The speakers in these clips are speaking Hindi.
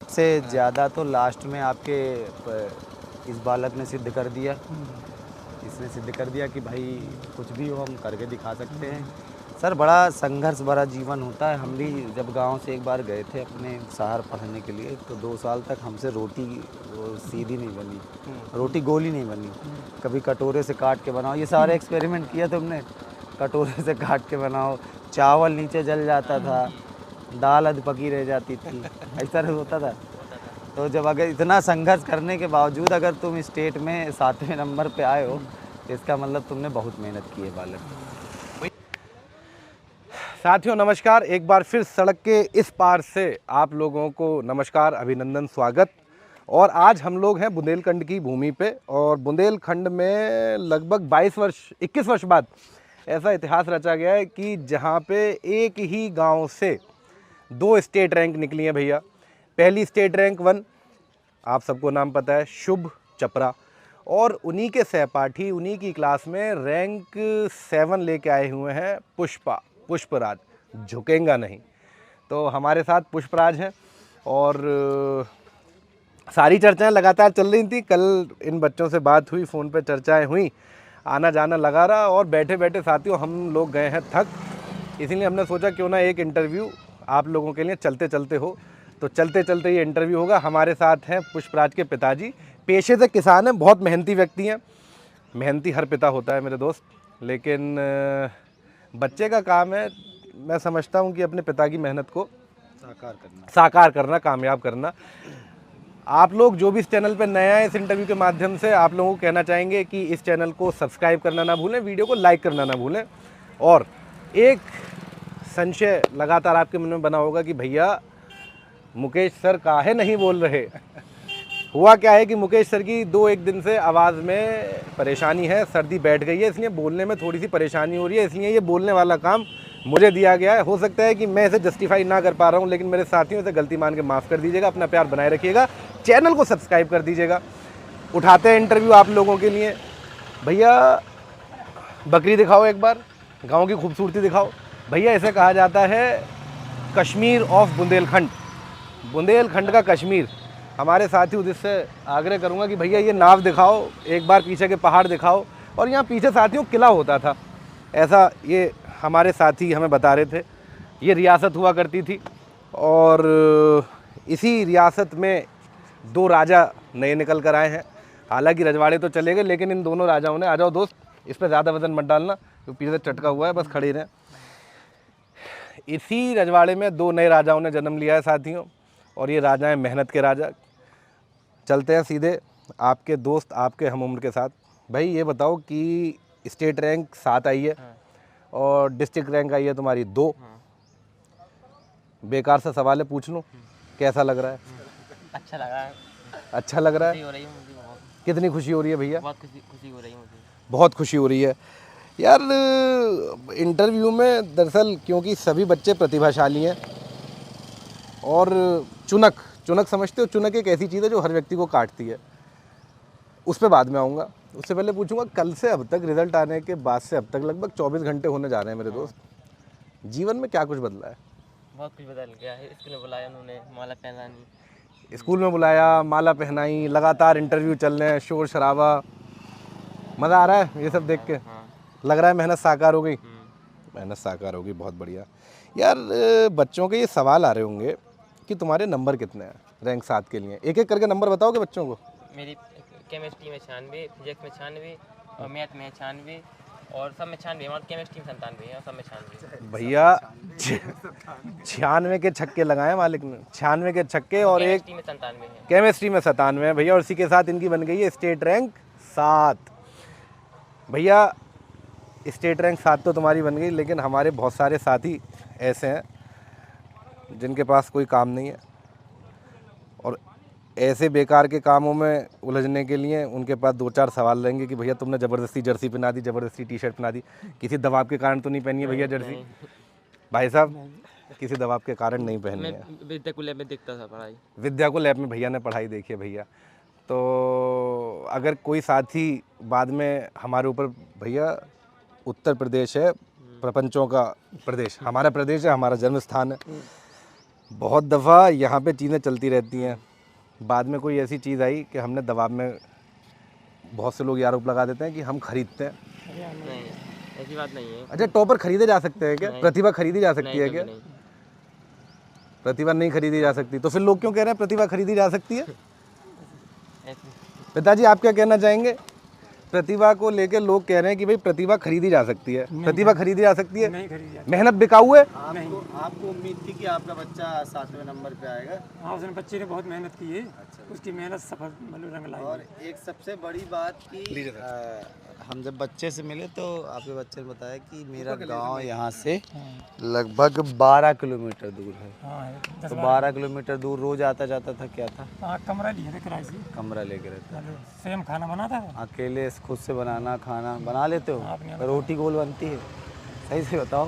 से ज़्यादा तो लास्ट में आपके इस बालक ने सिद्ध कर दिया। इसने सिद्ध कर दिया कि भाई कुछ भी हो हम करके दिखा सकते हैं। सर बड़ा संघर्ष भरा जीवन होता है। हम भी जब गांव से एक बार गए थे अपने शहर पढ़ने के लिए, तो 2 साल तक हमसे रोटी वो सीधी नहीं बनी, रोटी गोली नहीं बनी। कभी कटोरे से काट के बनाओ, ये सारे एक्सपेरिमेंट किया तुमने। कटोरे से काट के बनाओ, चावल नीचे जल जाता था, दाल अध पकी रह जाती थी, ऐसा होता था। तो जब अगर इतना संघर्ष करने के बावजूद अगर तुम स्टेट में 7वें नंबर पे आए हो, तो इसका मतलब तुमने बहुत मेहनत की है बालक। साथियों नमस्कार, एक बार फिर सड़क के इस पार से आप लोगों को नमस्कार, अभिनंदन, स्वागत। और आज हम लोग हैं बुंदेलखंड की भूमि पे, और बुंदेलखंड में लगभग 21 वर्ष बाद ऐसा इतिहास रचा गया है कि जहाँ पे एक ही गांव से 2 स्टेट रैंक निकली हैं भैया। पहली स्टेट रैंक 1 आप सबको नाम पता है, शुभ चपरा, और उन्हीं के सहपाठी उन्हीं की क्लास में रैंक 7 लेके आए हुए हैं पुष्पराज, झुकेगा नहीं। तो हमारे साथ पुष्पराज हैं और सारी चर्चाएं लगातार चल रही थी। कल इन बच्चों से बात हुई, फ़ोन पे चर्चाएं हुई, आना जाना लगा रहा, और बैठे बैठे साथियों हम लोग गए हैं थक। इसीलिए हमने सोचा क्यों ना एक इंटरव्यू आप लोगों के लिए चलते चलते हो। तो चलते चलते ये इंटरव्यू होगा। हमारे साथ हैं पुष्पराज के पिताजी, पेशे से किसान हैं, बहुत मेहनती व्यक्ति हैं। मेहनती हर पिता होता है मेरे दोस्त, लेकिन बच्चे का काम है, मैं समझता हूँ कि अपने पिता की मेहनत को साकार करना, कामयाब करना। आप लोग जो भी इस चैनल पे नए हैं, इस इंटरव्यू के माध्यम से आप लोगों को कहना चाहेंगे कि इस चैनल को सब्सक्राइब करना ना भूलें, वीडियो को लाइक करना ना भूलें। और एक संशय लगातार आपके मन में बना होगा कि भैया मुकेश सर काहे नहीं बोल रहे। हुआ क्या है कि मुकेश सर की 2-1 दिन से आवाज़ में परेशानी है, सर्दी बैठ गई है, इसलिए बोलने में थोड़ी सी परेशानी हो रही है। इसलिए ये बोलने वाला काम मुझे दिया गया है। हो सकता है कि मैं इसे जस्टिफाई ना कर पा रहा हूँ, लेकिन मेरे साथियों से गलती मान के माफ़ कर दीजिएगा। अपना प्यार बनाए रखिएगा, चैनल को सब्सक्राइब कर दीजिएगा। उठाते हैं इंटरव्यू आप लोगों के लिए। भैया बकरी दिखाओ, एक बार गाँव की खूबसूरती दिखाओ। भैया इसे कहा जाता है कश्मीर ऑफ बुंदेलखंड, बुंदेलखंड का कश्मीर। हमारे साथी जिससे आग्रह करूंगा कि भैया ये नाव दिखाओ, एक बार पीछे के पहाड़ दिखाओ। और यहाँ पीछे साथियों किला होता था, ऐसा ये हमारे साथी हमें बता रहे थे। ये रियासत हुआ करती थी, और इसी रियासत में 2 राजा नए निकल कर आए हैं। हालांकि रजवाड़े तो चले गए, लेकिन इन दोनों राजाओं ने, आ जाओ दोस्त, इस पर ज़्यादा वजन मत डालना, तो पीछे से चटका हुआ है, बस खड़े रहें। इसी रजवाड़े में 2 नए राजाओं ने जन्म लिया है साथियों, और ये राजा हैं मेहनत के राजा। चलते हैं सीधे आपके दोस्त, आपके हम उम्र के साथ। भाई ये बताओ कि स्टेट रैंक 7 आई है, और डिस्ट्रिक्ट रैंक आई है तुम्हारी 2। बेकार सा सवाल है, पूछ लूँ, कैसा लग रहा है? अच्छा लग रहा है। अच्छा लग रहा खुशी है? हो रही है मुझे बहुत। कितनी खुशी हो रही है भैया? बहुत खुशी हो रही है मुझे। बहुत खुशी हो रही है यार। इंटरव्यू में दरअसल क्योंकि सभी बच्चे प्रतिभाशाली हैं, और चुनक समझते हो? चुनक एक ऐसी चीज़ है जो हर व्यक्ति को काटती है। उस पर बाद में आऊँगा। उससे पहले पूछूंगा, कल से अब तक, रिजल्ट आने के बाद से अब तक लगभग 24 घंटे होने जा रहे हैं मेरे दोस्त। जीवन में क्या कुछ बदला है? बहुत कुछ बदल गया है। स्कूल में बुलाया उन्होंने, माला पहनानी। स्कूल में बुलाया, माला पहनाई, लगातार इंटरव्यू चल रहे हैं, शोर शराबा, मज़ा आ रहा है ये सब देख के? लग रहा है मेहनत साकार हो गई। मेहनत साकार होगी, बहुत बढ़िया। यार बच्चों के ये सवाल आ रहे होंगे कि तुम्हारे नंबर कितने हैं रैंक 7 के लिए। एक एक करके नंबर बताओगे बच्चों को? मेरी केमिस्ट्री में 96, फिजिक्स में 96, और मैथ में 96, और सब में 96। और केमिस्ट्री में 97 है, और सब में 96। भैया 96 के छक्के लगाए मालिक ने, 96 के छक्के, और एक केमिस्ट्री में 97 है। केमिस्ट्री में 97 है भैया, और इसी के साथ इनकी बन गई है स्टेट रैंक 7। भैया स्टेट रैंक 7 तो तुम्हारी बन गई, लेकिन हमारे बहुत सारे साथी ऐसे हैं जिनके पास कोई काम नहीं है, और ऐसे बेकार के कामों में उलझने के लिए उनके पास 2-4 सवाल रहेंगे कि भैया तुमने ज़बरदस्ती जर्सी पहना दी, ज़बरदस्ती टी-शर्ट पहना दी, किसी दबाव के कारण तो नहीं पहनी है भैया जर्सी? भाई साहब किसी दबाव के कारण नहीं पहनी मैं है। विद्या को लैब में देखता था पढ़ाई। विद्या को लैब में भैया ने पढ़ाई देखी है भैया। तो अगर कोई साथी बाद में हमारे ऊपर, भैया उत्तर प्रदेश है प्रपंचों का प्रदेश, हमारा प्रदेश है, हमारा जन्म स्थान है, बहुत दफ़ा यहाँ पे चीज़ें चलती रहती हैं, बाद में कोई ऐसी चीज़ आई कि हमने दबाव में, बहुत से लोग ये आरोप लगा देते हैं कि हम खरीदते हैं। नहीं, ऐसी बात नहीं है। अच्छा, टॉपर खरीदे जा सकते हैं क्या? नहीं। प्रतिभा खरीदी जा सकती नहीं, है कभी क्या? नहीं। प्रतिभा नहीं खरीदी जा सकती, तो फिर लोग क्यों कह रहे हैं प्रतिभा खरीदी जा सकती है? ऐसी पिताजी, आप क्या कहना चाहेंगे? प्रतिभा को लेकर लोग कह रहे हैं कि भाई प्रतिभा खरीदी जा सकती है। प्रतिभा खरीदी जा सकती है? नहीं खरीदी जाती। मेहनत बिकाऊ है? आपको उम्मीद थी कि आपका बच्चा 7वें नंबर पे आएगा। हाँ, उसने बच्चे ने बहुत मेहनत की है। उसकी मेहनत सफल मतलब रंग लाई। और एक सबसे बड़ी बात कि हम जब बच्चे से मिले तो आपके बच्चे ने बताया कि मेरा गांव यहाँ से लगभग 12 किलोमीटर दूर है। हाँ, तो 12 किलोमीटर दूर रोज आता जाता था, क्या था? हाँ, कमरा लिए थे किराए से। कमरा लेके रहता मतलब सेम खाना बनाता था। अकेले खुद से बनाना खाना बना लेते हो? अपने रोटी गोल बनती है? सही से बताओ।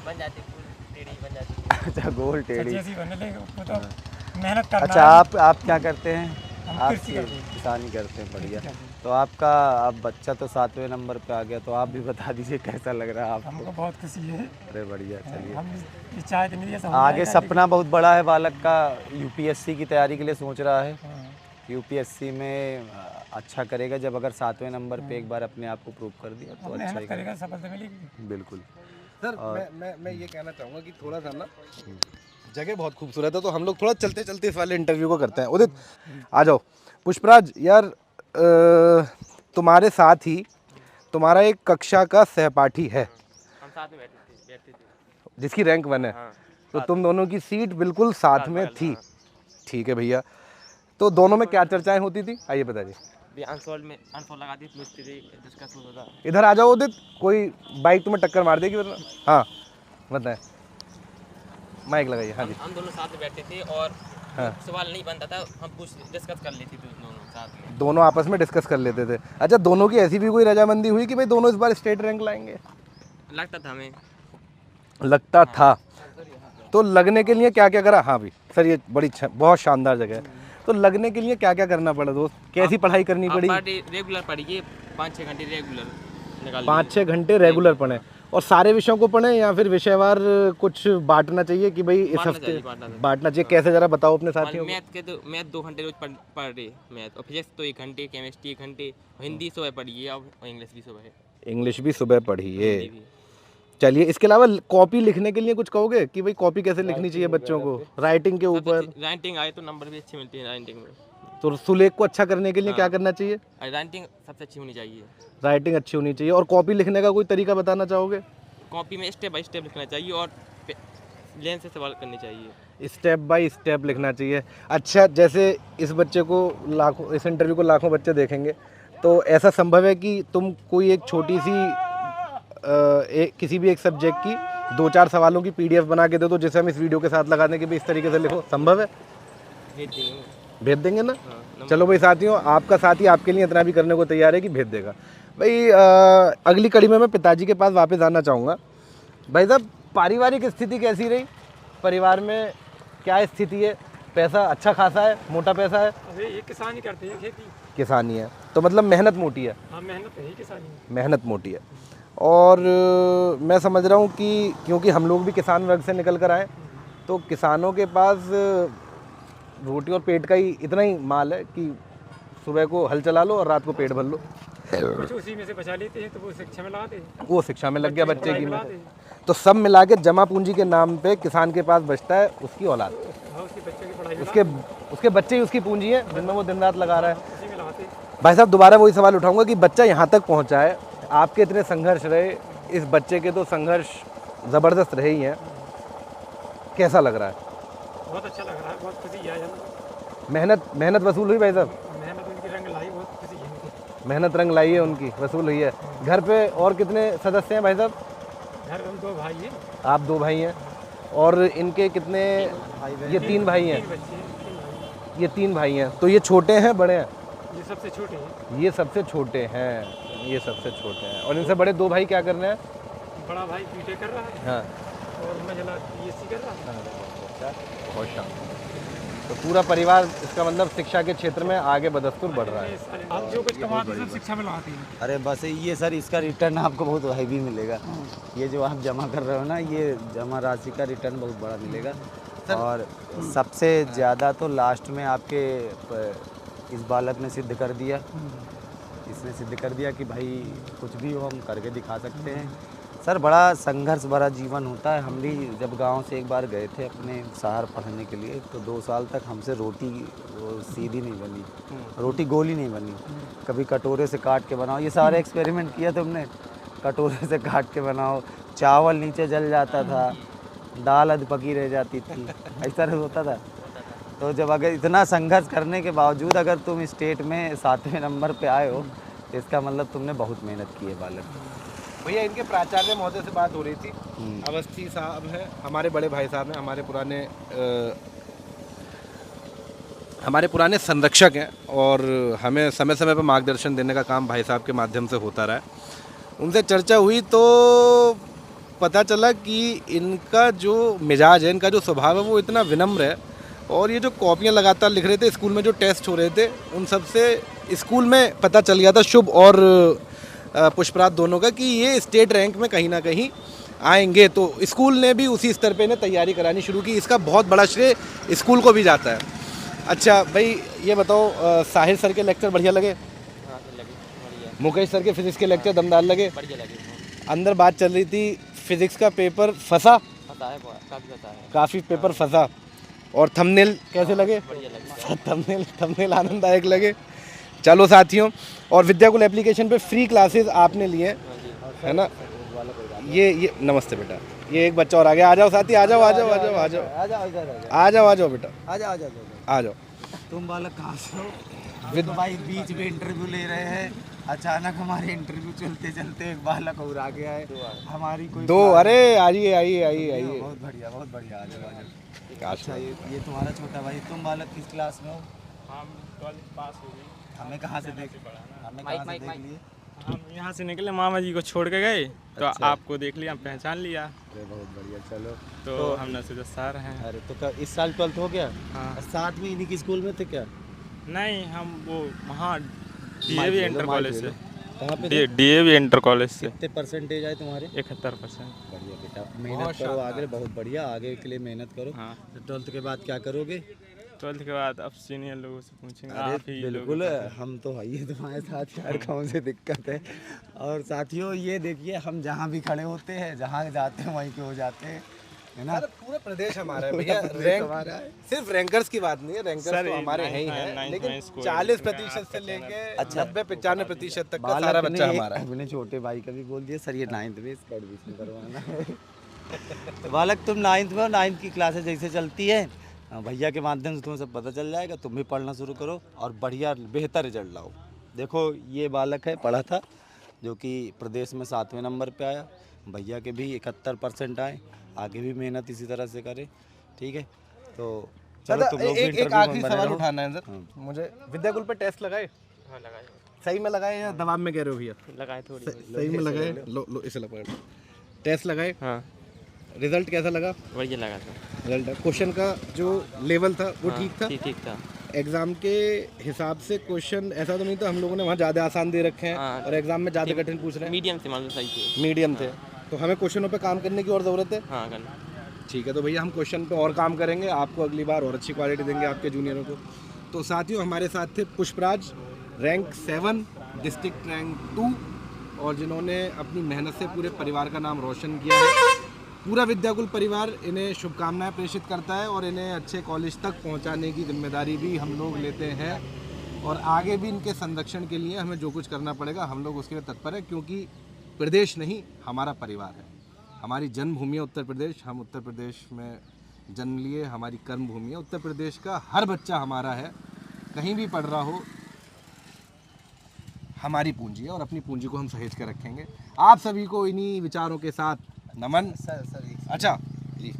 बन जाती फूल टेढ़ी बन जाती। अच्छा, गोल टेढ़ी। जैसी बनने लगे वो तो मेहनत करना अच्छा, है। आप क्या करते हैं? हम आप कृषि करते हैं। किसानी करते हैं, बढ़िया। करते हैं। तो आपका अब बच्चा तो 7वें नंबर पे आ गया, तो आप भी बता दीजिए कैसा लग रहा है आपको? हमको बहुत खुशी है। अरे बढ़िया, चलिए। हम ये चाहते नहीं ऐसा हो आगे जाएगा, सपना बहुत बड़ा है बालक का, यूपीएससी की तैयारी के लिए सोच रहा है। लेकिन- हाँ, यूपीएससी में अच्छा करेगा जब अगर 7वें नंबर पे एक बार अपने आप को प्रूव कर दिया तो अच्छा मेहनत ही करेगा सफलता मिलेगी। बिल्कुल। सर, मैं ये कहना चाहूँगा कि थोड़ा सा ना, जगह बहुत खूबसूरत है, तो हम लोग थोड़ा चलते चलते इस वाले इंटरव्यू को करते हैं। उदित, आ जाओ। पुष्पराज यार, तुम्हारे साथ ही तुम्हारा एक कक्षा का सहपाठी है हम साथ में बैठते थे। जिसकी रैंक 1 है। हाँ, तो तुम दोनों की सीट बिल्कुल साथ में बगल, थी। हाँ। ठीक है भैया, तो दोनों में क्या चर्चाएं होती थी, आइए बताइए। भी अनसोल्व लगाती पूछती थी, डिस्कस होता था। इधर आ जाओ उदित, कोई बाइक तुम्हें टक्कर मार देगी वरना। हाँ बताएं, माइक लगाइए। हाँ जी। हम दोनों साथ में बैठते थे और हाँ। सवाल नहीं बनता था, हम कुछ डिस्कस कर लेते थे दोनों साथ में। दोनों आपस में डिस्कस कर लेते थे। अच्छा, दोनों की ऐसी भी कोई रजामंदी हुई कि भाई दोनों इस बार स्टेट रैंक लाएंगे? लगता था हमें। लगता था। तो लगने के लिए क्या क्या करा? हाँ भी सर, ये बहुत शानदार जगह है। तो लगने के लिए क्या क्या करना पड़ा दोस्त? कैसी पढ़ाई करनी पड़ी? रेगुलर पढ़िए, 5-6 घंटे रेगुलर निकाल 5-6 घंटे रेगुलर पढ़ें, और सारे विषयों को पढ़ें या फिर विषयवार कुछ बांटना चाहिए कि भाई इस हफ्ते बांटना चाहिए? कैसे, जरा बताओ अपने साथियों को। मैथ 2 घंटे रोज पढ़ रहे मैथ, और फिजिक्स तो 1 घंटे, केमिस्ट्री 1 घंटे, हिंदी सुबह पढ़िए और इंग्लिश भी सुबह है। इंग्लिश भी सुबह पढ़िए। हिंदी भी। चलिए, इसके अलावा कॉपी लिखने के लिए कुछ कहोगे कि भाई कॉपी कैसे लिखनी चाहिए बच्चों को, राइटिंग के ऊपर? राइटिंग आए तो नंबर भी अच्छी मिलती है राइटिंग में। तो सुलेख को अच्छा करने के लिए क्या करना चाहिए? राइटिंग सबसे अच्छी होनी चाहिए। राइटिंग अच्छी होनी चाहिए। और कॉपी लिखने का कोई तरीका बताना चाहोगे? कॉपी में स्टेप बाय स्टेप लिखना चाहिए और लेन से सवाल करने चाहिए। स्टेप बाय स्टेप लिखना चाहिए। अच्छा, जैसे इस बच्चे को लाखों, इस इंटरव्यू को लाखों बच्चे देखेंगे, तो ऐसा संभव है कि तुम कोई एक छोटी सी किसी भी एक सब्जेक्ट की 2-4 सवालों की PDF बना के दे दो, जिसे हम इस वीडियो के साथ लगा दें कि भाई इस तरीके से लिखो? संभव है? भेज देंगे। भेज देंगे ना? हाँ, चलो भाई साथियों, आपका साथी आपके लिए इतना भी करने को तैयार है कि भेज देगा भाई। अगली कड़ी में मैं पिताजी के पास वापस आना चाहूँगा। भाई साहब, पारिवारिक स्थिति कैसी रही? परिवार में क्या स्थिति है? पैसा अच्छा खासा है, मोटा पैसा है? अरे ये किसानी करते हैं, खेती। किसानी है तो मतलब मेहनत मोटी है। हाँ, मेहनत है ही किसानी में। मेहनत मोटी है। और मैं समझ रहा हूँ कि क्योंकि हम लोग भी किसान वर्ग से निकल कर आए, तो किसानों के पास रोटी और पेट का ही इतना ही माल है कि सुबह को हल चला लो और रात को पेट भर लो। कुछ उसी में से बचा लेते हैं तो वो शिक्षा में लगाते हैं। वो शिक्षा में लग गया बच्चे की। लगाते हैं। तो सब मिला के जमा पूंजी के नाम पे किसान के पास बचता है उसकी औलाद, हाँ, उसके बच्चे की पढ़ाई में उसके बच्चे ही उसकी पूंजी है जिनमें वो दिन रात लगा रहा है। उसी में लगाते हैं। भाई साहब, दोबारा वही सवाल उठाऊंगा कि बच्चा यहाँ तक पहुँचा है, आपके इतने संघर्ष रहे, इस बच्चे के तो संघर्ष ज़बरदस्त रहे ही हैं, कैसा लग रहा है? बहुत अच्छा लग रहा है, बहुत खुशी है। मेहनत वसूल हुई भाई साहब? मेहनत उनकी रंग लाई, बहुत खुशी है मुझे। मेहनत रंग लाई है उनकी, वसूल हुई है। घर पे और कितने सदस्य हैं भाई साहब? घर हम 2 भाई हैं। आप 2 भाई हैं, और इनके कितने? ये 3 भाई हैं। 3 बच्चे हैं, 3 भाई। ये 3 भाई हैं। तो ये छोटे हैं बड़े हैं? ये सबसे छोटे हैं। ये सबसे छोटे हैं। ये सबसे छोटे हैं। और इनसे बड़े 2 भाई क्या कर रहे हैं? बड़ा भाई BTech कर रहा है हाँ, और मझला BSc कर रहा है। बहुत शानदार। तो पूरा परिवार, इसका मतलब शिक्षा के क्षेत्र में आगे बदस्तूर बढ़ रहा है। आप जो कुछ कमाते हैं सब शिक्षा में लगाते हैं। अरे बस ये सर, इसका रिटर्न आपको बहुत हैवी मिलेगा। ये जो आप जमा कर रहे हो ना, ये जमा राशि का रिटर्न बहुत बड़ा मिलेगा। और सबसे ज़्यादा तो लास्ट में आपके इस बालक ने सिद्ध कर दिया। इसने सिद्ध कर दिया कि भाई कुछ भी हो हम करके दिखा सकते हैं। सर बड़ा संघर्ष भरा जीवन होता है। हम भी जब गांव से एक बार गए थे अपने शहर पढ़ने के लिए, तो 2 साल तक हमसे रोटी वो सीधी नहीं बनी, रोटी गोली नहीं बनी। कभी कटोरे से काट के बनाओ, ये सारे एक्सपेरिमेंट किया तुमने। कटोरे से काट के बनाओ, चावल नीचे जल जाता था, दाल अध पकी रह जाती थी, ऐसा होता था। तो जब अगर इतना संघर्ष करने के बावजूद अगर तुम स्टेट में 7वें नंबर पे आए हो, तो इसका मतलब तुमने बहुत मेहनत की है बालक। भैया इनके प्राचार्य महोदय से बात हो रही थी, अवस्थी साहब हैं, हमारे बड़े भाई साहब हैं, हमारे पुराने संरक्षक हैं और हमें समय समय पर मार्गदर्शन देने का काम भाई साहब के माध्यम से होता रहा है। उनसे चर्चा हुई तो पता चला कि इनका जो मिजाज है, इनका जो स्वभाव है वो इतना विनम्र है, और ये जो कॉपियाँ लगातार लिख रहे थे, स्कूल में जो टेस्ट हो रहे थे, उन सब से स्कूल में पता चल गया था, शुभ और पुष्पराज दोनों का, कि ये स्टेट रैंक में कहीं ना कहीं आएंगे। तो स्कूल ने भी उसी स्तर पे इन्हें तैयारी करानी शुरू की। इसका बहुत बड़ा श्रेय स्कूल को भी जाता है। अच्छा भाई ये बताओ, साहिर सर के लेक्चर बढ़िया लगे? हाँ सर लगे बढ़िया, मुकेश सर के फिजिक्स के लेक्चर दमदार लगे? बढ़िया लगे। अंदर बात चल रही थी फिजिक्स का पेपर फंसा, पता है काफ़ी पता है। काफ़ी पेपर फंसा। और थंबनेल कैसे लगे? बढ़िया लगे। थंबनेल आनंददायक लगे। चलो साथियों, और विद्याकुल एप्लीकेशन पे फ्री क्लासेस आपने लिए, है ना? ये नमस्ते बेटा, ये एक बच्चा और आ गया। आ जाओ साथी, आ जाओ आ जाओ आ जाओ आ जाओ आ जाओ आ जाओ बेटा, आ जाओ। तुम बालक कहाँ से हो? तो भाई बीच में इंटरव्यू ले रहे हैं, अचानक हमारे इंटरव्यू चलते चलते एक बालक और आ गया है। हमारी कोई दो, अरे आइए आइए आइए आइए। बहुत बढ़िया बहुत बढ़िया, आ जाओ आ जाओ। अच्छा ये तुम्हारा छोटा भाई, तुम बालक किस क्लास में हो? हम 12 पास हो गई। हमें कहाँ से देख लिए? हम यहाँ से निकले, मामा जी को छोड़ के गए तो आपको देख लिया, पहचान लिया, अरे बहुत बढ़िया। चलो तो हमने सोचा सर हैं। अरे तो इस साल 12th हो गया? हाँ। साथ में इन्हीं की स्कूल में थे क्या? नहीं, हम वो वहाँ डीएवी इंटर कॉलेज से, कहाँ पे थे? डीएवी इंटर कॉलेज से। कितने परसेंटेज आए तुम्हारे? 71%। बढ़िया बेटा, मेहनत करो आगे, बहुत बढ़िया, आगे के लिए मेहनत करो। हाँ। 12th के बाद क्या करोगे? 12th के बाद अब सीनियर लोगों से पूछेंगे। अरे आप ही बिल्कुल, हम तो है तुम्हारे साथ यार, कौन सी दिक्कत है। और साथियों ये देखिए, हम जहाँ भी खड़े होते हैं, जहाँ जाते हैं वहीं पे हो जाते हैं, है ना? पूरा प्रदेश हमारा है भैया। रैंक सिर्फ रैंकर्स की बात नहीं है, रैंकर्स तो हमारे हैं ही हैं, लेकिन 40% से लेके 90-95% तक का सारा बच्चा हमारा है। अपने छोटे भाई का भी बोल दिया सर ये 9th में, इसका एडमिशन करवाना है। तो बालक तुम 9th में हो, 9th की क्लासेस जैसे चलती है, भैया के माध्यम से तुम्हें सब पता चल जाएगा। तुम भी पढ़ना शुरू करो और बढ़िया बेहतर रिजल्ट लाओ। देखो ये बालक है, पढ़ा था, जो कि प्रदेश में 7वें नंबर पे आया। भैया के भी 71% आए। आगे भी मेहनत इसी तरह से करे, ठीक है? तो चलो तुम लोग भी एक इंटरव्यू आखिरी में बने सवाल रहो। उठाना है सर मुझे। विद्याकुल पे टेस्ट लगाए? हाँ लगाए, सही में लगाए या दबाव में कह रहे हो भैया? लगाए थोड़ी। सही में लगाए। लो इसे लगा, टेस्ट लगाए, हाँ रिजल्ट कैसा लगा? बढ़िया लगा था। रिजल्ट, क्वेश्चन का जो लेवल था वो ठीक था? ठीक था। एग्जाम के हिसाब से क्वेश्चन ऐसा तो नहीं था हम लोगों ने वहाँ ज़्यादा आसान दे रखे हैं हाँ। और एग्जाम में ज़्यादा कठिन पूछ रहे हैं? मीडियम से मालूम सही थे। मीडियम थे, तो हमें क्वेश्चनों पे काम करने की और ज़रूरत है। हाँ करना। ठीक है, तो भैया हम क्वेश्चन पे और काम करेंगे, आपको अगली बार और अच्छी क्वालिटी देंगे आपके जूनियरों को। तो साथियों हमारे साथ थे पुष्पराज, रैंक 7, डिस्ट्रिक्ट रैंक 2, और जिन्होंने अपनी मेहनत से पूरे परिवार का नाम रोशन किया है। पूरा विद्याकुल परिवार इन्हें शुभकामनाएं प्रेषित करता है और इन्हें अच्छे कॉलेज तक पहुंचाने की जिम्मेदारी भी हम लोग लेते हैं, और आगे भी इनके संरक्षण के लिए हमें जो कुछ करना पड़ेगा हम लोग उसके लिए तत्पर हैं, क्योंकि प्रदेश नहीं हमारा परिवार है, हमारी जन्मभूमि है उत्तर प्रदेश। हम उत्तर प्रदेश में जन्म लिए, हमारी कर्म भूमि है। उत्तर प्रदेश का हर बच्चा हमारा है, कहीं भी पढ़ रहा हो हमारी पूंजी है, और अपनी पूंजी को हम सहेज कर रखेंगे। आप सभी को इन्हीं विचारों के साथ नमन। अच्छा जी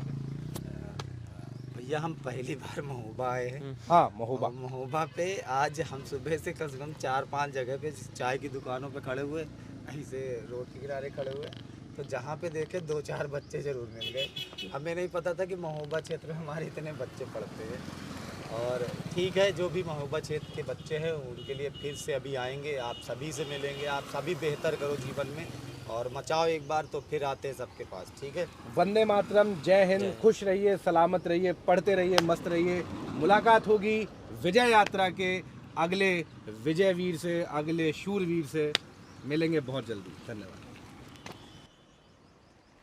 भैया, हम पहली बार महोबा आए हैं। हाँ, महोबा। महोबा पे आज हम सुबह से कम से कम 4-5 जगह पे चाय की दुकानों पे खड़े हुए, ऐसे रोड के किनारे खड़े हुए, तो जहाँ पे देखे 2-4 बच्चे ज़रूर मिल गए। हमें नहीं पता था कि महोबा क्षेत्र में हमारे इतने बच्चे पढ़ते हैं। और ठीक है, जो भी महोबा क्षेत्र के बच्चे हैं उनके लिए फिर से अभी आएंगे, आप सभी से मिलेंगे, आप सभी बेहतर करो जीवन में, और मचाओ एक बार तो फिर आते हैं सबके पास, ठीक है। वंदे मातरम, जय हिंद, खुश रहिए, सलामत रहिए, पढ़ते रहिए, मस्त रहिए। मुलाकात होगी विजय यात्रा के अगले विजय वीर से, अगले शूरवीर से। मिलेंगे बहुत जल्दी। धन्यवाद।